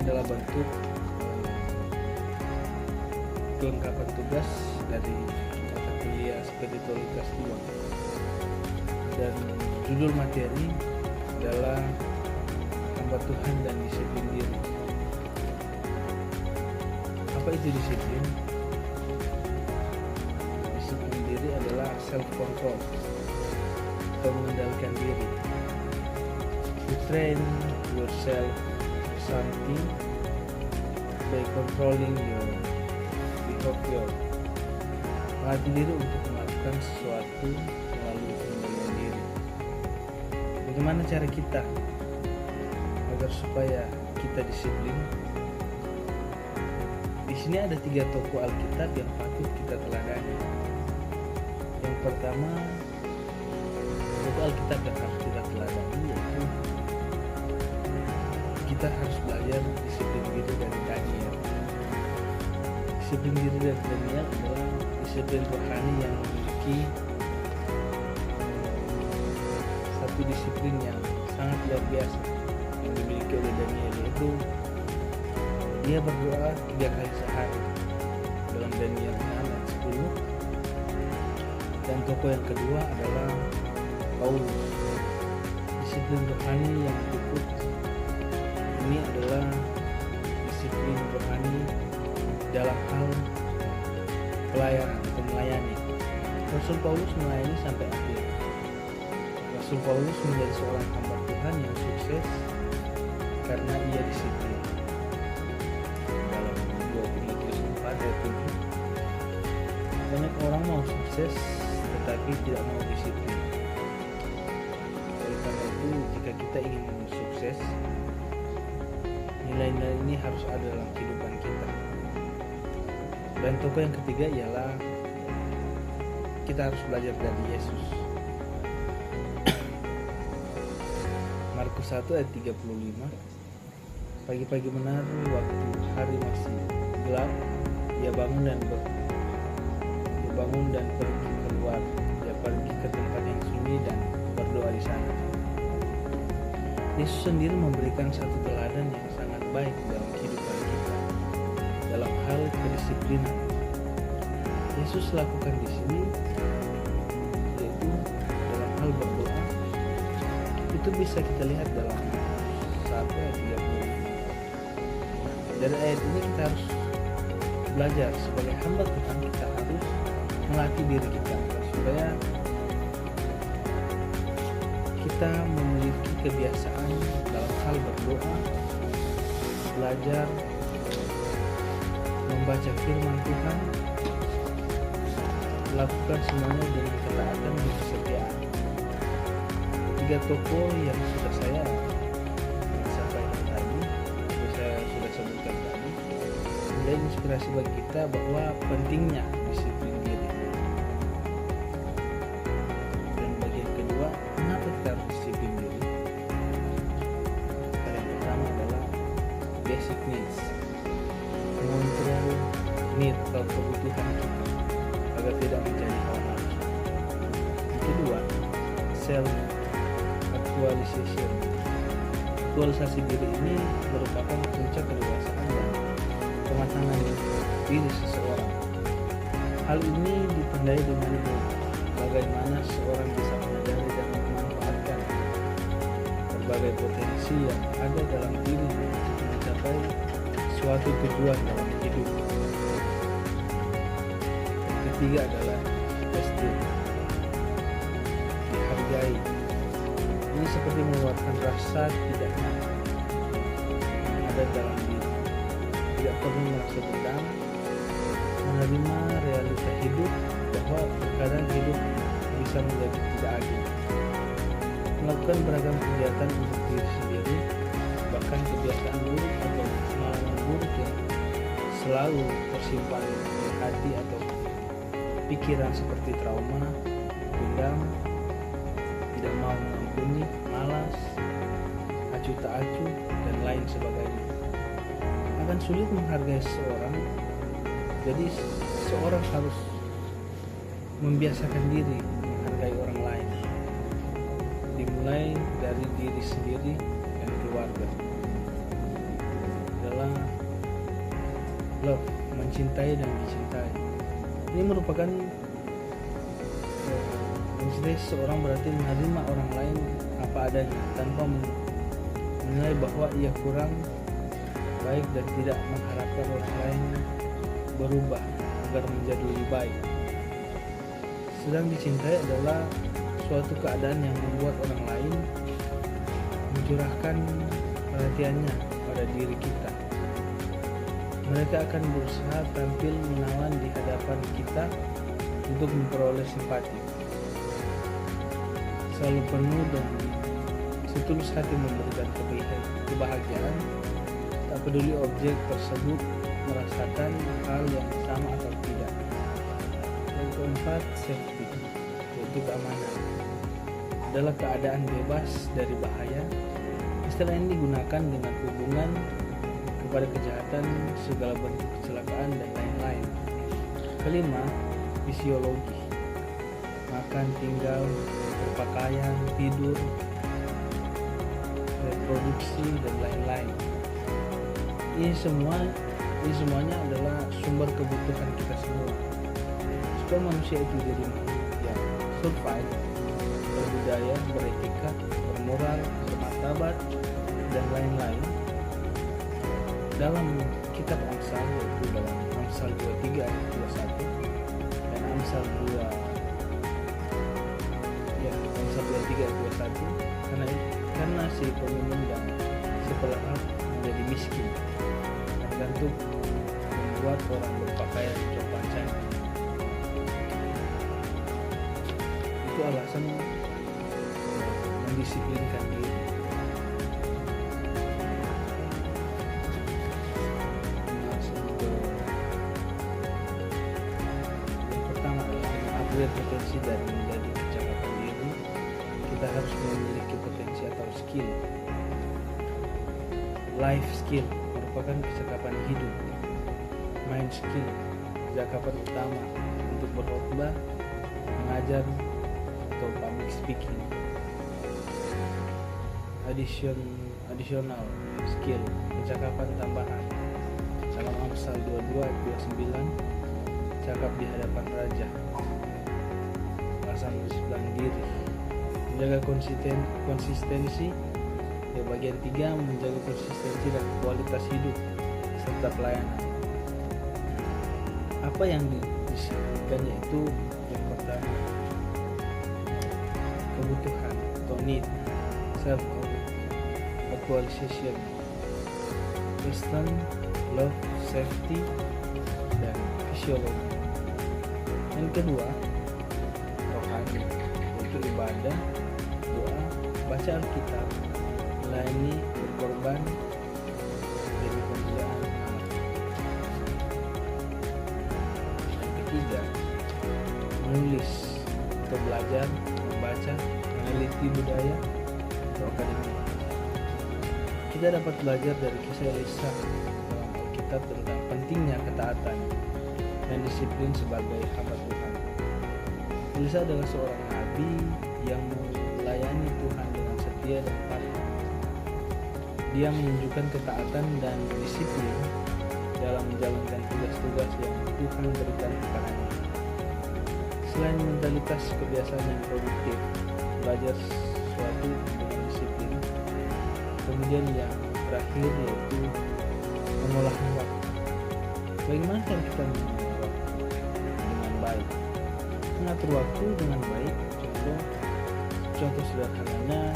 adalah bentuk kelengkapan tugas dari mata kuliah spiritualitas 2, dan judul materi adalah hamba Tuhan dan disiplin diri. Apa itu disiplin? Disiplin diri adalah self control atau mengendalikan diri. You train yourself something by controlling your behavior. Melatih diri untuk melakukan sesuatu melalui pengendalian diri. Bagaimana cara kita agar supaya kita disiplin? Di sini ada 3 tokoh Alkitab yang patut kita teladani. Yang pertama, tokoh Alkitab yang harus kita teladani yaitu kita harus belajar disiplin diri dari Daniel. Disiplin diri dari Daniel adalah disiplin rohani yang memiliki satu disiplin yang sangat luar biasa yang dimiliki oleh Daniel, yaitu dia berdoa 3 kali sehari dalam Daniel 6 ayat 10. Dan tokoh yang kedua adalah Paulus. Disiplin rohani yang berikut ini adalah disiplin rohani dalam hal pelayanan atau melayani. Rasul Paulus melayani sampai akhir. Rasul Paulus menjadi seorang hamba Tuhan yang sukses karena ia disiplin. Dalam 2 Timotius 4 ayat 7, banyak orang mau sukses tetapi tidak mau disiplin. Oleh karena itu, jika kita ingin sukses, nilai-nilai ini harus ada dalam kehidupan kita. Dan tokoh yang ketiga ialah kita harus belajar dari Yesus. Markus 1 ayat 35. Pagi-pagi benar waktu hari masih gelap, ia bangun dan pergi keluar. Dia pergi ke tempat yang sunyi dan berdoa di sana. Yesus sendiri memberikan satu teladan yang sangat baik dalam kehidupan kita dalam hal kedisiplinan. Yesus lakukan di sini yaitu dalam hal berdoa. Itu bisa kita lihat dalam 1 ayat 35. Dari ayat ini kita harus belajar sebagai hamba Tuhan, kita harus melatih diri kita supaya kita memiliki kebiasaan dalam hal berdoa, belajar membaca firman Tuhan, lakukan semuanya dengan ketaatan dan kesetiaan. 3 tokoh yang sudah saya sampaikan tadi, saya sudah sebutkan tadi, menjadi inspirasi bagi kita bahwa pentingnya disiplin diri. Dan bagian kedua, kenapa kita harus disiplin diri? Yang pertama adalah basic needs, mengontrol need atau kebutuhan kita agar tidak menjadi hawa nafsu. Yang kedua, self actualization. Aktualisasi diri ini merupakan puncak kedewasaan dan kematangan diri seseorang. Hal ini ditandai dengan bagaimana seorang bisa menyadari dan memanfaatkan berbagai potensi yang ada dalam diri untuk mencapai suatu tujuan dalam hidup. Yang ketiga adalah esteem, dihargai. Ini seperti mengeluarkan rasa tidak nyaman yang ada dalam diri. Tidak perlu merasa dendam, menerima realita hidup bahwa terkadang hidup bisa menjadi tidak adil. Melakukan beragam kegiatan untuk diri sendiri, bahkan kebiasaan buruk atau pengalaman buruk yang selalu tersimpan di hati atau pikiran seperti trauma, dendam, tidak mau mengampuni, malas, acuh tak acuh, dan lain sebagainya. Akan sulit menghargai seseorang, jadi seseorang harus membiasakan diri menghargai orang lain, dimulai dari diri sendiri dan keluarga. Dalam love, mencintai dan dicintai. Ini merupakan mencintai seseorang berarti menerima orang lain apa adanya tanpa menilai bahwa ia kurang baik dan tidak mengharapkan orang lain berubah agar menjadi lebih baik. Sedang dicintai adalah suatu keadaan yang membuat orang lain mencurahkan perhatiannya pada diri kita. Mereka akan berusaha tampil menawan di hadapan kita untuk memperoleh simpati. Selalu penuh dan setulus hati memberikan kebahagiaan, tak peduli objek tersebut merasakan hal yang sama atau tidak. Yang keempat, safety, yaitu keamanan. Adalah keadaan bebas dari bahaya. Istilah ini digunakan dengan hubungan kepada kejahatan, segala bentuk kecelakaan, dan lain-lain. Kelima, fisiologi. Makan, tinggal, berpakaian, tidur, reproduksi, dan lain-lain. Ini semuanya adalah sumber kebutuhan kita semua. Supaya manusia itu jadi yang survive, berbudaya, beretika, bermoral, bermartabat, dan lain-lain. Dalam kitab Amsal, yaitu dalam Amsal 23 ayat 21 dan Amsal 23 ayat 21, karena si peminum dan si pelahap menjadi miskin, tergantung membuat orang berpakaian copacan. Itu alasan mendisiplinkan diri. Yang pertama adalah mengupgrade potensi dan menjadi kecakapan diri. Kita harus memiliki potensi atau skill. Life skill merupakan kecakapan hidup. Mind skill, kecakapan utama untuk berkhotbah, mengajar, atau public speaking. Additional skill, kecakapan tambahan. Dalam Amsal 22 ayat 29, cakap di hadapan raja. Alasan mendisiplinkan diri, menjaga konsistensi. Di bagian 3, menjaga konsistensi dan kualitas hidup serta pelayanan. Apa yang disebutkan yaitu yang pertama, kebutuhan atau need, self actualization, wisdom, love, safety, dan fisiologi. Yang kedua, rohani, yaitu ibadah, doa, baca Alkitab, melayani, berkorban demi kemuliaan nama. Yang ketiga, menulis atau belajar, membaca, meneliti budaya atau akademik. Kita dapat belajar dari kisah Elisa dalam Alkitab tentang pentingnya ketaatan dan disiplin sebagai hamba Tuhan. Elisa adalah seorang nabi yang melayani Tuhan dengan setia dan patuh. Dia menunjukkan ketaatan dan disiplin dalam menjalankan tugas-tugas yang Tuhan berikan kepadanya. Selain mentalitas kebiasaan yang produktif, belajar sesuatu dengan disiplin. Kemudian yang terakhir yaitu pengolahan waktu. Bagaimana cara kita mengolah waktu dengan baik? Mengatur waktu dengan baik. Contoh sederhananya,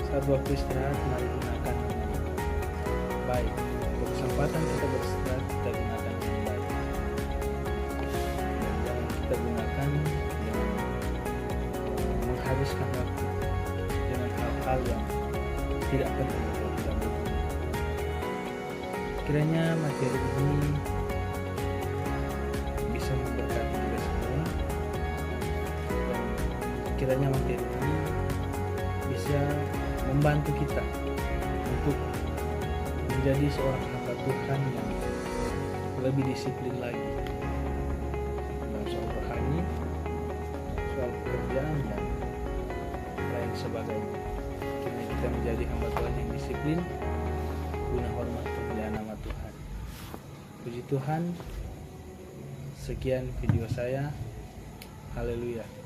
saat waktu istirahat mari gunakan dengan baik. Untuk kesempatan kita beristirahat kita gunakan dengan baik. Dan jangan kita gunakan dengan menghabiskan waktu dengan hal-hal yang tidak penting atau tidak butuh. Kiranya materi ini bisa memberkati kita semua, dan kiranya materi ini bisa membantu kita untuk menjadi seorang hamba Tuhan yang lebih disiplin lagi dalam soal rohani, soal pekerjaan, dan lain sebagainya. Kiranya kita menjadi hamba Tuhan yang disiplin guna hormat kemuliaan nama Tuhan. Puji Tuhan, sekian video saya. Haleluya.